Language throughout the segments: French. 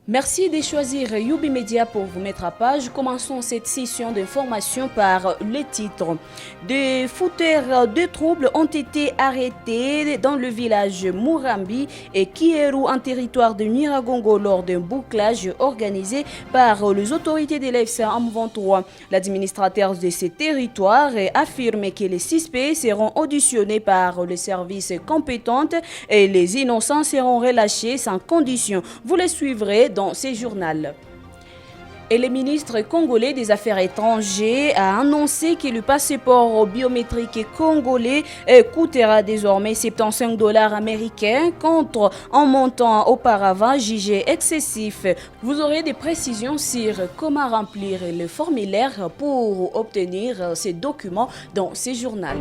Merci de choisir Youbi Media pour vous mettre à page. Commençons cette session d'information par les titres. Des fauteurs de troubles ont été arrêtés dans le village Murambi et Kieru en territoire de Nyiragongo lors d'un bouclage organisé par les autorités de l'EFSA M23. L'administrateur de ces territoires affirme que les suspects seront auditionnés par les services compétents et les innocents seront relâchés sans condition. Vous les suivrez dans ce journal. Et le ministre congolais des Affaires étrangères a annoncé que le passeport biométrique congolais coûtera désormais $75 américains contre un montant auparavant jugé excessif. Vous aurez des précisions sur comment remplir le formulaire pour obtenir ces documents dans ce journal.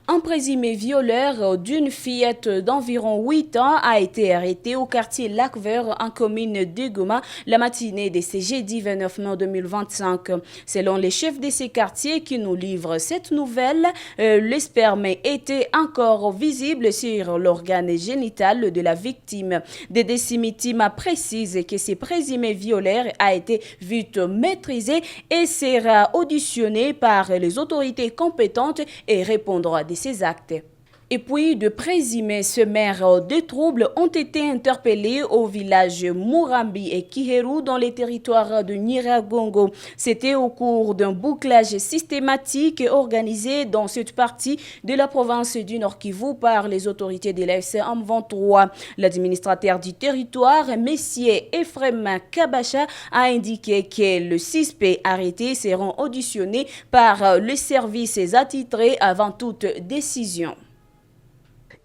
Un présumé violeur d'une fillette d'environ 8 ans a été arrêté au quartier Lac-Vert en commune de Goma la matinée de ce jeudi 29 mai 2025. Selon les chefs de ces quartiers qui nous livrent cette nouvelle, le sperme était encore visible sur l'organe génital de la victime. Des décimitimes précisent que ce présumé violeur a été vite maîtrisé et sera auditionné par les autorités compétentes et répondra à ces actes. Et puis, de présumés semeurs de troubles ont été interpellés au village Murambi et Kiheru dans les territoires de Nyiragongo. C'était au cours d'un bouclage systématique organisé dans cette partie de la province du Nord Kivu par les autorités de l'EFSA M23. L'administrateur du territoire, M. Ephraim Kabacha, a indiqué que les suspects arrêtés seront auditionnés par les services attitrés avant toute décision.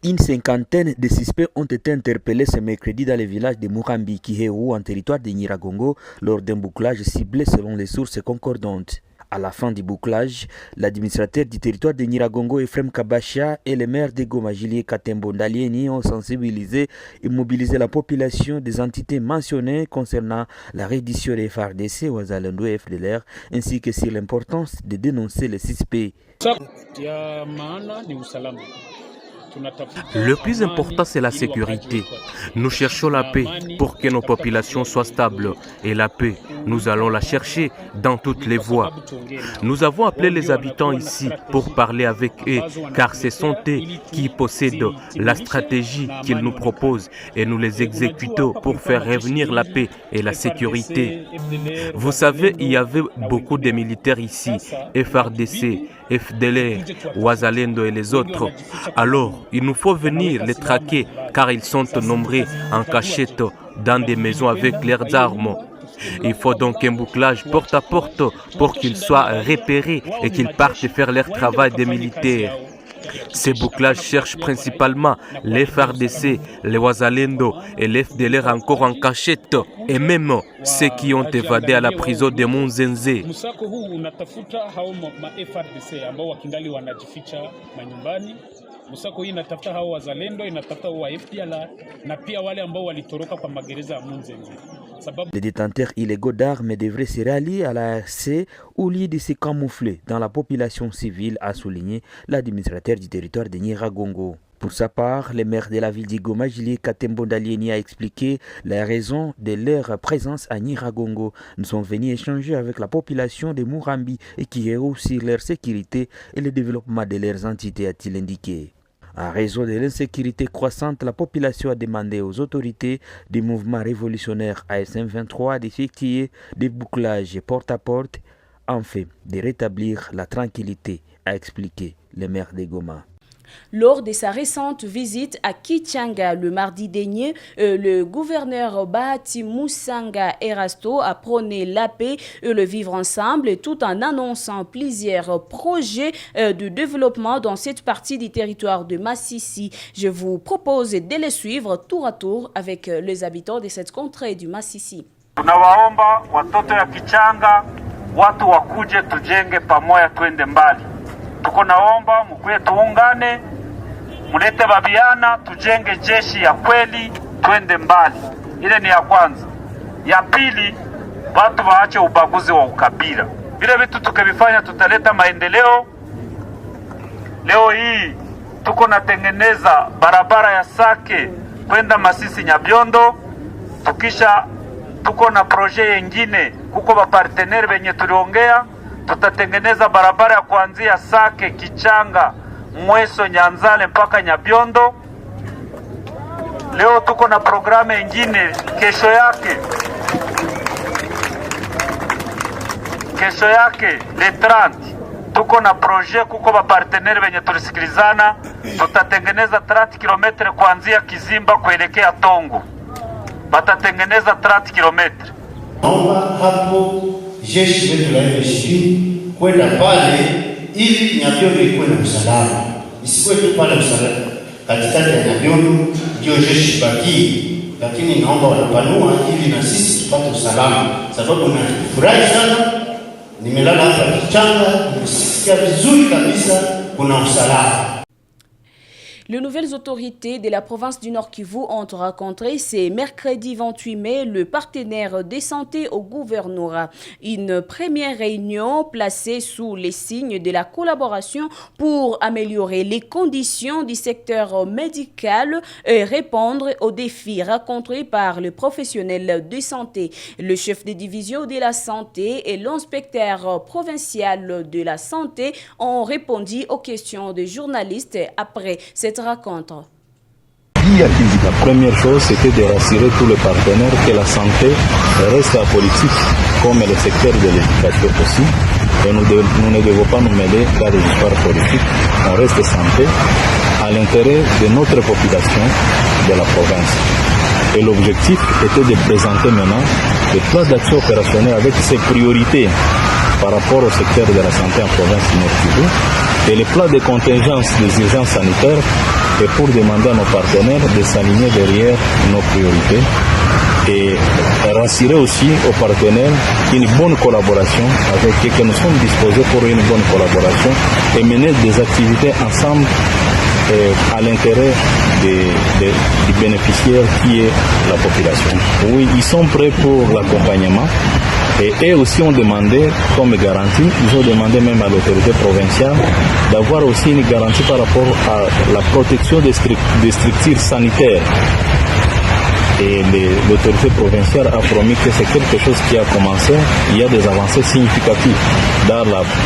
Une cinquantaine de suspects ont été interpellés ce mercredi dans le village de Murambi, Kiheru, en territoire de Nyiragongo, lors d'un bouclage ciblé selon les sources concordantes. À la fin du bouclage, l'administrateur du territoire de Nyiragongo, Ephraim Kabacha, et le maire de Goma, Julie Katembo Ndalieni, ont sensibilisé et mobilisé la population des entités mentionnées concernant la reddition des FARDC aux Wazalendo et FDLR, ainsi que sur l'importance de dénoncer les suspects. Le plus important, c'est la sécurité. Nous cherchons la paix pour que nos populations soient stables. Et la paix, nous allons la chercher dans toutes les voies. Nous avons appelé les habitants ici pour parler avec eux, car ce sont eux qui possèdent la stratégie qu'ils nous proposent et nous les exécutons pour faire revenir la paix et la sécurité. Vous savez, il y avait beaucoup de militaires ici, FARDC, FDLR, Wazalendo et les autres. Alors, il nous faut venir les traquer car ils sont nombreux en cachette dans des maisons avec leurs armes. Il faut donc un bouclage porte à porte pour qu'ils soient repérés et qu'ils partent faire leur travail des militaires. Ces bouclages cherchent principalement les FARDC, les Wazalendo et les FDLR encore en cachette et même ceux qui ont évadé à la prison de Munzenze. Musako hii inatafuta hao wazalendo, inatafuta wa FDLR na pia wale ambao walitoroka kwa magereza ya Munzenze. Les détenteurs illégaux d'armes devraient se rallier à la RC au lieu de se camoufler dans la population civile, a souligné l'administrateur du territoire de Nyiragongo. Pour sa part, le maire de la ville de Goma, Julie Katembo Ndalieni, a expliqué la raison de leur présence à Nyiragongo. Nous sommes venus échanger avec la population de Murambi et Kiheru sur leur sécurité et le développement de leurs entités, a-t-il indiqué. En raison de l'insécurité croissante, la population a demandé aux autorités du mouvement révolutionnaire ASM23 d'effectuer des bouclages porte à porte afin de rétablir la tranquillité, a expliqué le maire de Goma. Lors de sa récente visite à Kichanga le mardi dernier, le gouverneur Bahati Moussanga Erasto a prôné la paix et le vivre ensemble tout en annonçant plusieurs projets de développement dans cette partie du territoire de Masisi. Je vous propose de les suivre tour à tour avec les habitants de cette contrée du Masisi. Tunawaomba watoto ya Kichanga, watu wakuje tujenge pamoja twende mbali. Tuko naomba mkuye tuungane, mulete babiana, tujenge jeshi ya kweli, twende mbali. Ile ni ya kwanza. Ya pili, watu waache ubaguzi wa ukabila. Vile vitu tukivifanya tutaleta maendeleo. Leo hii tuko natengeneza barabara ya Sake kwenda Masisi Nyabiondo, tukisha tuko na proje yengine kuko ba partenaire benye tuliongea, tutatengeneza barabara ya kuanzia Sake, Kichanga, Mweso, Nyanzale mpaka Nyabiondo. Leo tuko na programu nyingine kesho yake le 30 tuko na proje kuko ba partenaire benye tulisikilizana, tutatengeneza 30 km kuanzia Kizimba kuelekea Tongo. Batatengeneza 30 km. Naomba hapo jeshi letu la FARDC kwenda pale ili Nyabiondo ikuwe na usalama. Isikuwe tu pale usalama katikati ya Nyabiondo ndio jeshi baki, lakini naomba wanapanua ili na sisi tupate usalama, sababu nafurahi sana. Nimelala hapa Kichanga, nimesikia vizuri kabisa kuna usalama. Les nouvelles autorités de la province du Nord Kivu ont rencontré ce mercredi 28 mai le partenaire de santé au gouvernorat. Une première réunion placée sous les signes de la collaboration pour améliorer les conditions du secteur médical et répondre aux défis rencontrés par les professionnels de santé. Le chef de division de la santé et l'inspecteur provincial de la santé ont répondu aux questions des journalistes après cette rencontre. La première chose, c'était de rassurer tous les partenaires que la santé reste apolitique, comme le secteur de l'éducation aussi. Et nous ne devons pas nous mêler dans les histoires politiques. On reste santé à l'intérêt de notre population de la province. Et l'objectif était de présenter maintenant le plan d'action opérationnel avec ses priorités par rapport au secteur de la santé en province du Nord Kivu et le plan de contingence des urgences sanitaires et pour demander à nos partenaires de s'aligner derrière nos priorités et rassurer aussi aux partenaires une bonne collaboration avec eux, que nous sommes disposés pour une bonne collaboration et mener des activités ensemble à l'intérêt du bénéficiaire qui est la population. Oui, ils sont prêts pour l'accompagnement. Et eux aussi ont demandé comme garantie, ils ont demandé même à l'autorité provinciale d'avoir aussi une garantie par rapport à la protection des structures sanitaires. Et l'autorité provinciale a promis que c'est quelque chose qui a commencé. Il y a des avancées significatives par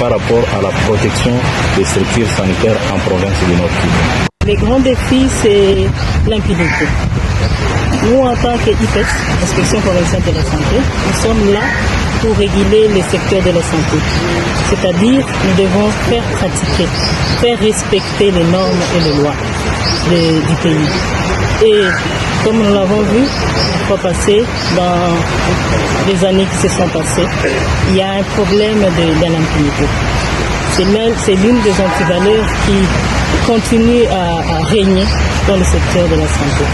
rapport à la protection des structures sanitaires en province du Nord Kivu. Les grands défis, c'est l'impunité. Nous, en tant qu'IPEX, Inspection provinciale de la santé, nous sommes là pour réguler le secteur de la santé. C'est-à-dire, nous devons faire pratiquer, faire respecter les normes et les lois du pays. Et comme nous l'avons vu, il faut passer dans les années qui se sont passées, il y a un problème de l'impunité. C'est l'une des antivaleurs qui continue à régner dans le secteur de la santé.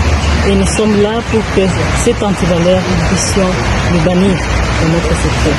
Et nous sommes là pour que cette antivaleur, nous puissions le bannir dans notre secteur.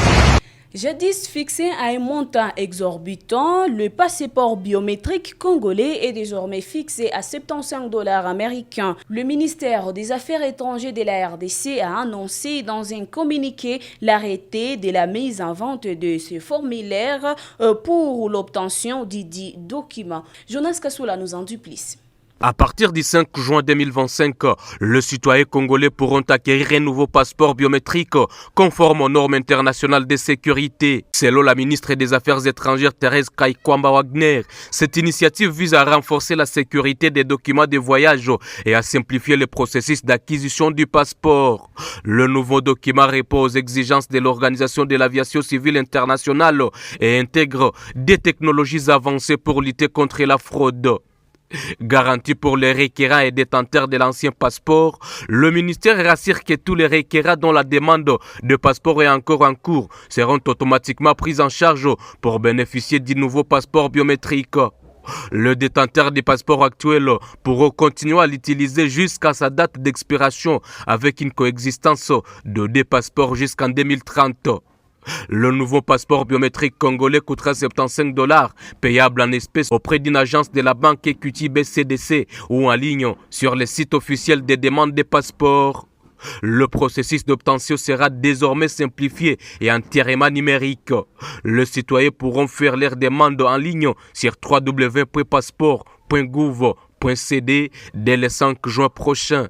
Jadis fixé à un montant exorbitant, le passeport biométrique congolais est désormais fixé à $75 américains. Le ministère des Affaires étrangères de la RDC a annoncé dans un communiqué l'arrêté de la mise en vente de ce formulaire pour l'obtention dits documents. Jonas Kassoula nous en dit plus. À partir du 5 juin 2025, les citoyens congolais pourront acquérir un nouveau passeport biométrique conforme aux normes internationales de sécurité. Selon la ministre des Affaires étrangères Thérèse Kaikwamba Wagner, cette initiative vise à renforcer la sécurité des documents de voyage et à simplifier le processus d'acquisition du passeport. Le nouveau document répond aux exigences de l'Organisation de l'aviation civile internationale et intègre des technologies avancées pour lutter contre la fraude. Garantie pour les requérants et détenteurs de l'ancien passeport, le ministère rassure que tous les requérants dont la demande de passeport est encore en cours seront automatiquement pris en charge pour bénéficier du nouveau passeport biométrique. Le détenteur du passeport actuel pourra continuer à l'utiliser jusqu'à sa date d'expiration avec une coexistence de 2 passeports jusqu'en 2030. Le nouveau passeport biométrique congolais coûtera $75, payable en espèces auprès d'une agence de la banque Equity BCDC ou en ligne sur les sites officiels des demandes de passeports. Le processus d'obtention sera désormais simplifié et entièrement numérique. Les citoyens pourront faire leurs demandes en ligne sur www.passeport.gouv.cd dès le 5 juin prochain.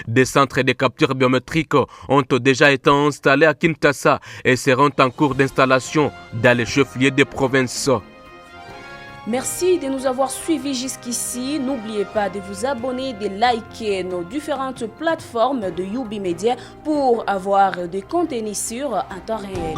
Des centres de capture biométrique ont déjà été installés à Kinshasa et seront en cours d'installation dans les chefs-lieux des provinces. Merci de nous avoir suivis jusqu'ici. N'oubliez pas de vous abonner, de liker nos différentes plateformes de Youbi Media pour avoir des contenus sur un temps réel.